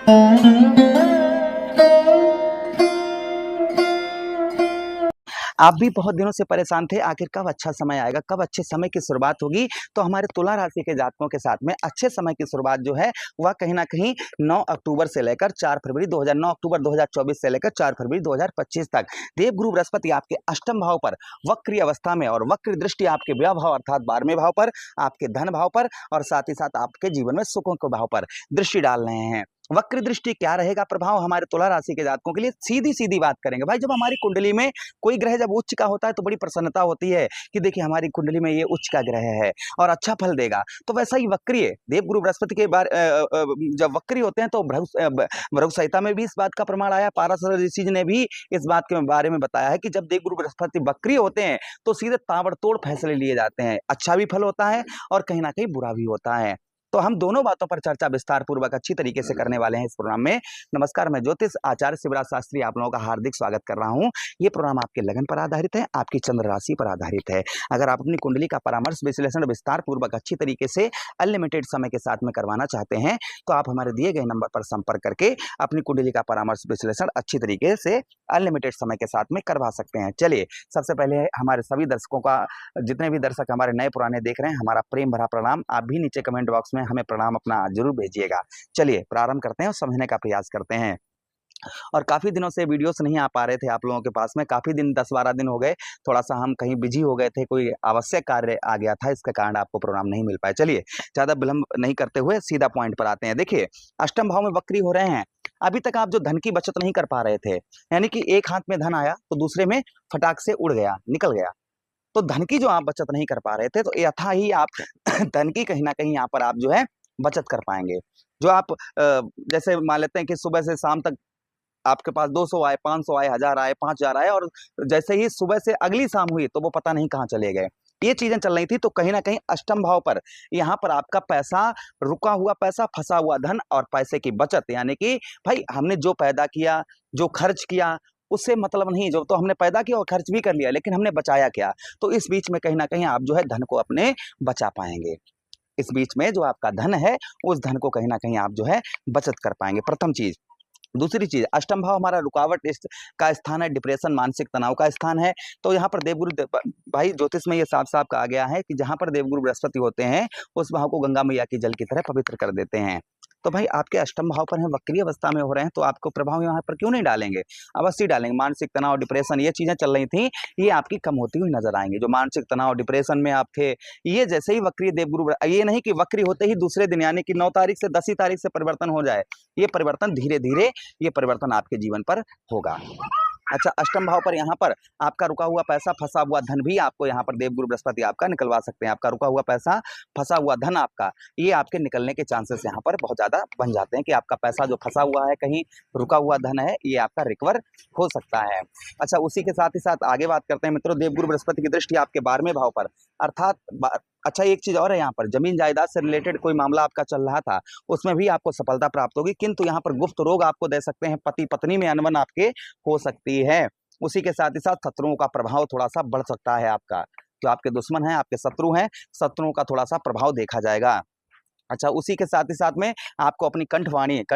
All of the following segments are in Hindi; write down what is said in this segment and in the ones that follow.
आप भी बहुत दिनों से परेशान थे, आखिर कब अच्छा समय आएगा, कब अच्छे समय की शुरुआत होगी। तो हमारे तुला राशि के जातकों के साथ में अच्छे समय की शुरुआत जो है वह कहीं न कहीं 9 अक्टूबर से लेकर 4 फरवरी 2000 9 अक्टूबर 2024 से लेकर 4 फरवरी 2025 तक देवगुरु बृहस्पति आपके अष्टम भाव पर वक्री अवस्था में और वक्र दृष्टि आपके व्यय भाव अर्थात 12वें भाव पर, आपके धन भाव पर और साथ ही साथ आपके जीवन में सुखों के भाव पर दृष्टि डाल रहे हैं। वक्र दृष्टि क्या रहेगा प्रभाव हमारे तुला राशि के जातकों के लिए, सीधी-सीधी बात करेंगे। भाई जब हमारी कुंडली में कोई ग्रह जब उच्च का होता है तो बड़ी प्रसन्नता होती है कि देखिए हमारी कुंडली में ये उच्च का ग्रह है और अच्छा फल देगा। तो वैसा ही वक्रीय देवगुरु बृहस्पति के जब वक्री होते हैं तो भृगु संहिता में भी इस बात का प्रमाण आया। पाराशर ऋषि जी ने भी इस बात के बारे में बताया है कि जब देवगुरु बृहस्पति वक्री होते हैं तो सीधे ताबड़तोड़ फैसले लिए जाते हैं। अच्छा भी फल होता है और कहीं न कहीं बुरा भी होता है। तो हम दोनों बातों पर चर्चा विस्तार पूर्वक अच्छी तरीके से करने वाले हैं इस प्रोग्राम में। नमस्कार, मैं ज्योतिष आचार्य शिवराज शास्त्री आप लोगों का हार्दिक स्वागत कर रहा हूं। ये प्रोग्राम आपके लगन पर आधारित है, आपकी चंद्र राशि पर आधारित है। अगर आप अपनी कुंडली का परामर्श विश्लेषण विस्तार पूर्वक अच्छी तरीके से अनलिमिटेड समय के साथ में करवाना चाहते हैं तो आप हमारे दिए गए नंबर पर संपर्क करके अपनी कुंडली का परामर्श विश्लेषण अच्छी तरीके से अनलिमिटेड समय के साथ में करवा सकते हैं। चलिए, सबसे पहले हमारे सभी दर्शकों का, जितने भी दर्शक हमारे नए पुराने देख रहे हैं, हमारा प्रेम भरा प्रणाम। आप भी नीचे कमेंट बॉक्स में हमें प्रणाम अपना जरूर भेजिएगा। चलिए प्रारंभ करते हैं और समझने का प्रयास करते हैं। और काफ़ी दिनों से वीडियोस नहीं आ पा रहे थे आप लोगों के पास में, काफ़ी दिन 10-12 दिन हो गए, थोड़ा-सा हम कहीं बिजी हो गए थे, कोई आवश्यक कार्य आ गया था, इसके कारण आपको प्रोग्राम नहीं मिल पाए। चलिए, ज़्यादा विलंब नहीं करते हुए सीधा पॉइंट पर आते हैं। देखिए, अष्टम भाव में वक्री हो रहे हैं। अभी तक आप जो धन की बचत नहीं कर पा रहे थे, यानी कि एक हाथ में धन आया, तो दूसरे में फटाक से उड़ गया, निकल गया। तो धन की जो आप बचत नहीं कर पा रहे थे, तो यथाही आप धन की कहीं न कहीं यहाँ पर आप जो है बचत कर पाएँगे। जो आप जैसे मान लेते हैं कि सुबह से शाम तक आपके पास 200 आए, 500 आए, 1000 आए, 5000 आए और जैसे ही सुबह से अगली शाम हुई तो वो पता नहीं कहाँ चले गए। ये चीज़ें चल रही थी तो कहीं न कहीं अष्टम भाव पर यहाँ पर आपका पैसा, रुका हुआ पैसा, फँसा हुआ धन और पैसे की बचत, यानी कि भाई हमने जो पैदा किया, जो खर्च किया, उससे मतलब नहीं, जो तो हमने पैदा किया और खर्च भी कर लिया, लेकिन हमने बचाया क्या? तो इस बीच में कहीं न कहीं आप जो है धन को अपने बचा पाएँगे। इस बीच में जो आपका धन है, उस धन को कहीं न कहीं आप जो है बचत कर पाएँगे, प्रथम चीज़। दूसरी चीज़, अष्टम भाव हमारा रुकावट का स्थान है, डिप्रेशन, मानसिक तनाव का स्थान है। तो यहाँ पर भाई ज्योतिष में ये साफ-साफ कहा गया है कि जहाँ पर देवगुरु बृहस्पति होते हैं, उस भाव को गंगा मैया के जल की तरह पवित्र कर देते हैं। तो भाई आपके अष्टम भाव पर हैं, वक्री अवस्था में हो रहे हैं, तो आपको प्रभाव यहाँ पर क्यों नहीं डालेंगे? अवश्य डालेंगे। मानसिक तनाव, डिप्रेशन ये चीज़ें चल रही थी, ये आपकी कम होती हुई नज़र आएँगी। जो मानसिक तनाव, डिप्रेशन में आप थे, ये जैसे ही वक्री ये नहीं कि वक्री होते ही दूसरे दिन, यानी कि 9 तारीख से 10 ही तारीख से परिवर्तन हो जाए। ये परिवर्तन धीरे-धीरे, ये परिवर्तन आपके जीवन पर होगा। अच्छा, अष्टम भाव पर यहाँ पर आपका रुका हुआ पैसा, फँसा हुआ धन भी आपको यहाँ पर देवगुरु बृहस्पति आपका निकलवा सकते हैं। आपका रुका हुआ पैसा, फँसा हुआ धन आपका, ये आपके निकलने के चांसेस यहाँ पर बहुत ज़्यादा बन जाते हैं कि आपका पैसा जो फँसा हुआ है कहीं, रुका हुआ धन है, ये आपका रिकवर हो सकता है। अच्छा, उसी के साथ ही साथ आगे बात करते हैं मित्रों, देवगुरु बृहस्पति की दृष्टि आपके 12वें भाव पर, अर्थात अच्छा एक चीज़ और है, यहाँ पर ज़मीन जायदाद से रिलेटेड कोई मामला आपका चल रहा था, उसमें भी आपको सफलता प्राप्त होगी, किंतु यहाँ पर गुप्त रोग आपको दे सकते हैं, पति-पत्नी में अनबन आपके हो सकती है। उसी के साथ ही साथ शत्रुओं का प्रभाव थोड़ा-सा बढ़ सकता है आपका। जो आपके दुश्मन हैं, आपके शत्रु हैं, शत्रुओं का थोड़ा-सा प्रभाव देखा जाएगा। अच्छा, उसी के साथ ही साथ में आपको अपनी कंठ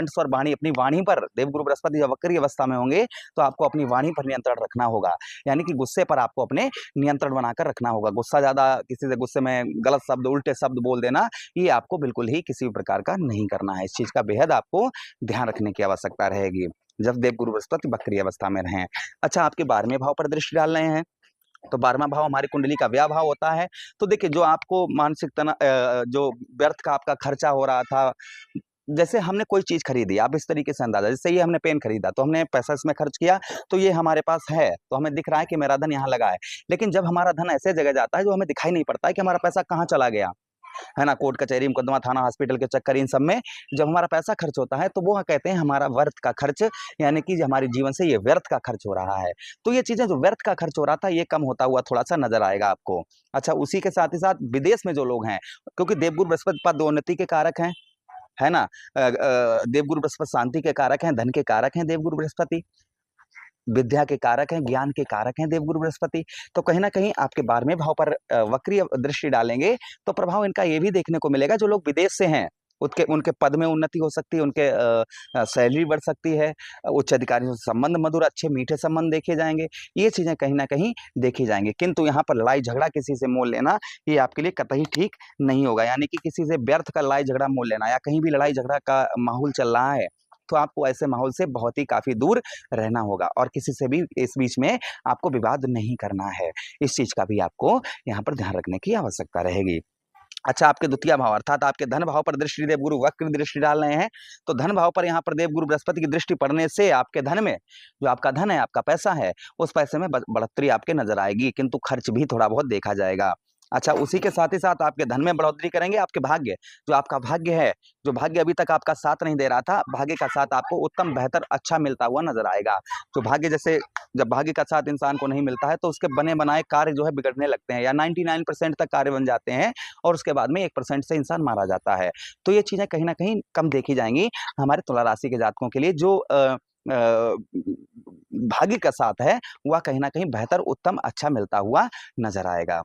स्वर वाणी, अपनी वाणी पर देवगुरु बृहस्पति जब वक्री अवस्था में होंगे, तो आपको अपनी वाणी पर नियंत्रण रखना होगा। यानी कि गुस्से पर आपको अपने नियंत्रण बनाकर रखना होगा। गुस्सा ज़्यादा, किसी से गुस्से में गलत शब्द, उल्टे शब्द बोल देना, ये आपको बिल्कुल ही किसी भी प्रकार का नहीं करना है। इस चीज़ का बेहद आपको ध्यान रखने की आवश्यकता रहेगी, जब देवगुरु बृहस्पति वक्री अवस्था में रहें। अच्छा, आपके 12वें भाव पर दृष्टि डाल रहे हैं, तो 12वां भाव हमारी कुंडली का व्यय भाव होता है। तो देखिए, जो आपको जो व्यर्थ का आपका खर्चा हो रहा था, जैसे हमने कोई चीज़ खरीदी, आप इस तरीके से अंदाज़ा, जैसे ये हमने पेन खरीदा, तो हमने पैसा इसमें खर्च किया, तो ये हमारे पास है, तो हमें दिख रहा है कि मेरा धन यहाँ लगा है। लेकिन जब हमारा धन ऐसे जगह जाता है, जो हमें दिखाई नहीं पड़ता है कि हमारा पैसा कहाँ चला गया। है ना? कोर्ट कचहरी, मुकदमा, थाना, हॉस्पिटल के चक्कर, इन सब में जब हमारा पैसा खर्च होता है, तो वो कहते हैं हमारा व्यर्थ का खर्च, यानी कि हमारे जीवन से ये व्यर्थ का खर्च हो रहा है। तो ये चीज़ें जो व्यर्थ का खर्च हो रहा था, ये कम होता हुआ थोड़ा-सा नज़र आएगा आपको। अच्छा, उसी के साथ ही साथ विदेश में जो लोग हैं, क्योंकि देवगुरु बृहस्पति पदोन्नति के कारक हैं, है ना? देवगुरु बृहस्पति शांति के कारक हैं, धन के कारक हैं देवगुरु बृहस्पति। विद्या के कारक हैं, ज्ञान के कारक हैं देवगुरु बृहस्पति। तो कहीं न कहीं आपके 12वें भाव पर वक्री दृष्टि डालेंगे, तो प्रभाव इनका ये भी देखने को मिलेगा, जो लोग विदेश से हैं, उनके उनके पद में उन्नति हो सकती है, उनके सैलरी बढ़ सकती है, उच्च अधिकारियों से संबंध मधुर अच्छे मीठे संबंध देखे जाएंगे। ये चीजें कहीं ना कहीं देखी जाएंगी। किंतु यहाँ पर लड़ाई झगड़ा किसी से मोल लेना ये आपके लिए कतई ठीक नहीं होगा। यानी कि किसी से व्यर्थ का लड़ाई झगड़ा मोल लेना, या कहीं भी लड़ाई झगड़ा का माहौल चल रहा है तो आपको ऐसे माहौल से बहुत ही काफी दूर रहना होगा, और किसी से भी इस बीच में आपको विवाद नहीं करना है। इस चीज का भी आपको यहाँ पर ध्यान रखने की आवश्यकता रहेगी। अच्छा, आपके द्वितीय भाव अर्थात आपके धन भाव पर दृष्टि देवगुरु वक्र दृष्टि डाल रहे हैं, तो धन भाव पर यहाँ पर देवगुरु बृहस्पति की दृष्टि पड़ने से आपके धन में, जो आपका धन है, आपका पैसा है, उस पैसे में बढ़ोतरी आपके नजर आएगी, किंतु खर्च भी थोड़ा बहुत देखा जाएगा। अच्छा, उसी के साथ ही साथ आपके धन में बढ़ोतरी करेंगे आपके भाग्य, जो आपका भाग्य है, जो भाग्य अभी तक आपका साथ नहीं दे रहा था, भाग्य का साथ आपको उत्तम बेहतर अच्छा मिलता हुआ नजर आएगा। तो भाग्य जैसे जब भाग्य का साथ इंसान को नहीं मिलता है तो उसके बने बनाए कार्य जो है बिगड़ने लगते हैं, या 99% तक कार्य बन जाते हैं, और उसके बाद में 1% से इंसान मारा जाता है। तो ये चीजें कहीं ना कहीं कम देखी जाएंगी हमारे तुला राशि के जातकों के लिए। जो भाग्य का साथ है वह कहीं ना कहीं बेहतर उत्तम अच्छा मिलता हुआ नजर आएगा।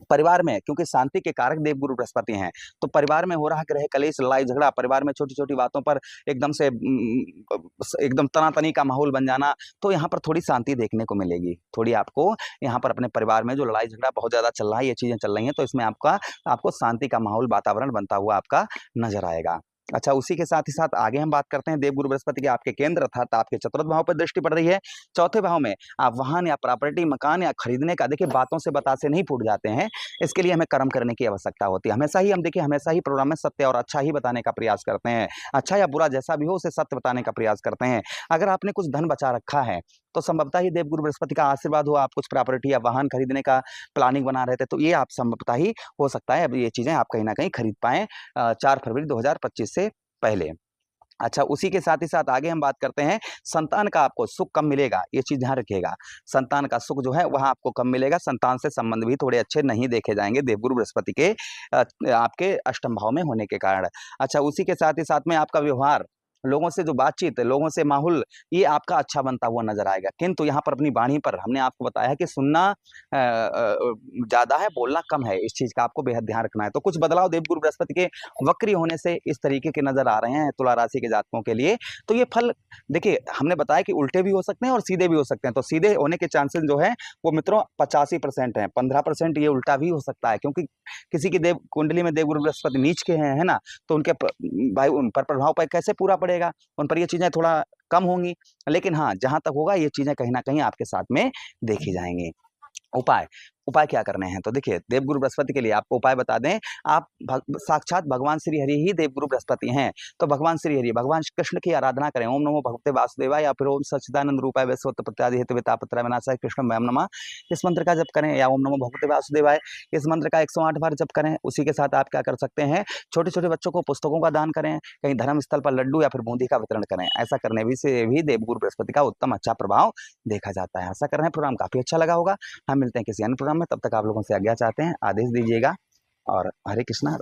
परिवार में क्योंकि शांति के कारक देवगुरु बृहस्पति हैं, तो परिवार में हो रहा ग्रह कलेश लड़ाई झगड़ा, परिवार में छोटी छोटी बातों पर एकदम से एकदम तनातनी का माहौल बन जाना, तो यहाँ पर थोड़ी शांति देखने को मिलेगी। थोड़ी आपको यहाँ पर अपने परिवार में जो लड़ाई झगड़ा बहुत ज्यादा चल रहा है, ये चीजें चल रही हैं, तो इसमें आपको शांति का माहौल वातावरण बनता हुआ आपका नजर आएगा। अच्छा, उसी के साथ ही साथ आगे हम बात करते हैं देवगुरु बृहस्पति के आपके केंद्र अर्थात आपके चतुर्थ भाव पर दृष्टि पड़ रही है। चौथे भाव में आप वाहन या प्रॉपर्टी मकान या खरीदने का, देखिए बातों से बतासे नहीं फूट जाते हैं, इसके लिए हमें कर्म करने की आवश्यकता होती है। हमेशा ही हम देखिए हमेशा ही प्रोग्राम में सत्य और अच्छा ही बताने का प्रयास करते हैं, अच्छा या बुरा जैसा भी हो उसे सत्य बताने का प्रयास करते हैं। अगर आपने कुछ धन बचा रखा है तो संभवतः ही देवगुरु बृहस्पति का आशीर्वाद हो, आप कुछ प्रॉपर्टी या वाहन खरीदने का प्लानिंग बना रहे थे, तो ये आप संभवतः ही हो सकता है अब ये चीजें आप कहीं ना कहीं खरीद पाए 4 फरवरी 2025 से पहले। अच्छा, उसी के साथ ही साथ आगे हम बात करते हैं संतान का आपको सुख कम मिलेगा, ये चीज ध्यान रखिएगा। संतान का सुख जो है वह आपको कम मिलेगा, संतान से संबंध भी थोड़े अच्छे नहीं देखे जाएंगे देवगुरु बृहस्पति के आपके अष्टम भाव में होने के कारण। अच्छा, उसी के साथ ही साथ में आपका व्यवहार, लोगों से जो बातचीत, लोगों से माहौल, ये आपका अच्छा बनता हुआ नजर आएगा। किंतु यहाँ पर अपनी वाणी पर हमने आपको बताया कि सुनना ज्यादा है, बोलना कम है, इस चीज का आपको बेहद ध्यान रखना है। तो कुछ बदलाव देवगुरु बृहस्पति के वक्री होने से इस तरीके के नजर आ रहे हैं तुला राशि के जातकों के लिए। तो ये फल देखिए हमने बताया कि उल्टे भी हो सकते हैं और सीधे भी हो सकते हैं, तो सीधे होने के चांसेस जो है वो मित्रों 85% है, 15% ये उल्टा भी हो सकता है, क्योंकि किसी की देव कुंडली में देवगुरु बृहस्पति नीच के हैं, है ना, तो उनके भाई उन पर प्रभाव पर कैसे पूरा पड़ेगा, उन पर ये चीजें थोड़ा कम होंगी। लेकिन हाँ, जहां तक होगा ये चीजें कहीं ना कहीं आपके साथ में देखी जाएंगी। उपाय उपाय क्या करने हैं, तो देखिए देवगुरु बृहस्पति के लिए आपको उपाय बता दें। आप साक्षात भगवान श्री हरि ही देवगुरु बृहस्पति हैं, तो भगवान श्री हरि भगवान कृष्ण की आराधना करें। ओम नमो भगवते वासुदेवाय, या फिर ओम सच्चिदानंद रूपाय वैश्वत प्रत्यादि हेतु तापत्र विनाशाय कृष्ण वयम नमः, इस मंत्र का जप करें, या ओम नमो भगवते वासुदेवाय इस मंत्र का 108 बार जप करें। उसी के साथ आप क्या कर सकते हैं, छोटे छोटे बच्चों को पुस्तकों का दान करें, कहीं धर्म स्थल पर लड्डू या फिर बूंदी का वितरण करें। ऐसा करने से भी देवगुरु बृहस्पति का उत्तम अच्छा प्रभाव देखा जाता है। ऐसा कर रहे हैं, प्रोग्राम काफी अच्छा लगा होगा। हम मिलते हैं किसी अन्य प्रोग्राम में, तब तक आप लोगों से आज्ञा चाहते हैं, आदेश दीजिएगा, और हरे कृष्णा।